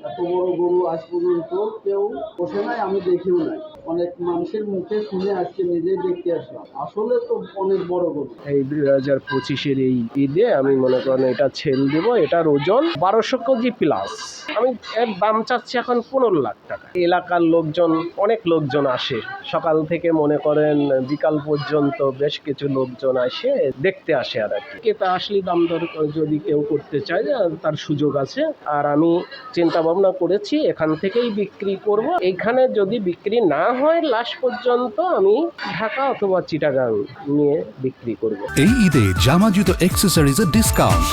এত বড় গরু আজ পর্যন্ত কেউ পোষে নাই, আমি দেখিও নাই। অনেক মানুষের মুখে শুনে আজকে নিজেই দেখতে আসলাম। আসলে তো অনেক বড় গরু। এই 2025-এর এই ঈদে আমি মনে করেন এটা ছেল দেবো। এটার ওজন 1200 কেজি প্লাস। আমি এর দাম চাচ্ছি এখন 15 লাখ টাকা। এলাকার লোকজন, অনেক লোকজন আসে সকাল থেকে মনে করেন বিকাল পর্যন্ত, বেশ কিছু লোকজন আসে দেখতে আসে আর কি। ক্রেতা আসলে দাম দর যদি কেউ করতে চায় তার সুযোগ আছে। আর আমি চিন্তা ভাবনা করেছি এখান থেকেই বিক্রি করব। এইখানে যদি বিক্রি না হয় লাস্ট পর্যন্ত আমি ঢাকা অথবা চিটাগাং নিয়ে বিক্রি করব। এই ঈদে জামা জুতো অ্যাক্সেসরিজের ডিসকাউন্ট।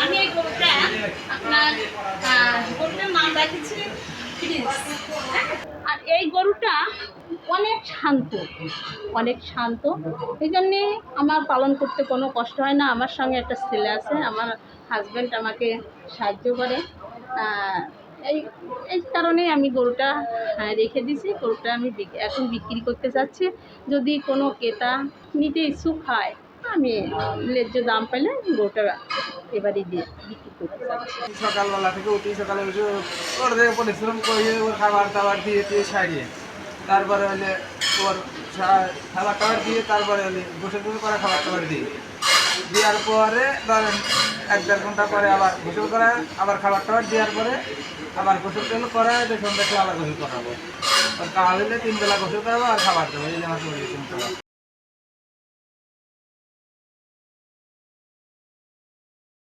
আমি এই গরুটা আপনার গরুটার নাম রেখেছি প্রিন্স। আর এই গরুটা অনেক শান্ত, অনেক শান্ত। এই জন্যে আমার পালন করতে কোনো কষ্ট হয় না। আমার সঙ্গে একটা ছেলে আছে, আমার হাজব্যান্ড আমাকে সাহায্য করে। এই এই কারণেই আমি গরুটা রেখে দিয়েছি। গরুটা আমি এখন বিক্রি করতে চাচ্ছি। যদি কোনো ক্রেতা নিতে ইচ্ছুক হয়, আমি ন্যায্য দাম পেলে গরুটা এবারে দিয়ে বিক্রি করতে চাচ্ছি। সকালবেলা থেকে উঠি, সকালে উঠে ওর থেকে পরিশ্রম করিয়ে ওর খাবার দাবার দিয়ে সারিয়ে, তারপরে হলে ওর খাবার টাবার দিয়ে, তারপরে হলে গোসল টোসল করা, খাবার টাবার দিয়ে দেওয়ার পরে ধরেন 1-1.5 ঘন্টা পরে আবার গোসল করা, আবার খাবার টাবার দেওয়ার পরে আবার গোসল টোসল করা, সন্ধ্যাতে আবার গোসল করাবো। আর কাল হলে 3 বেলা গোসল করাবো আর খাবার দেবো। এই যে আমার পরিবেশন করা।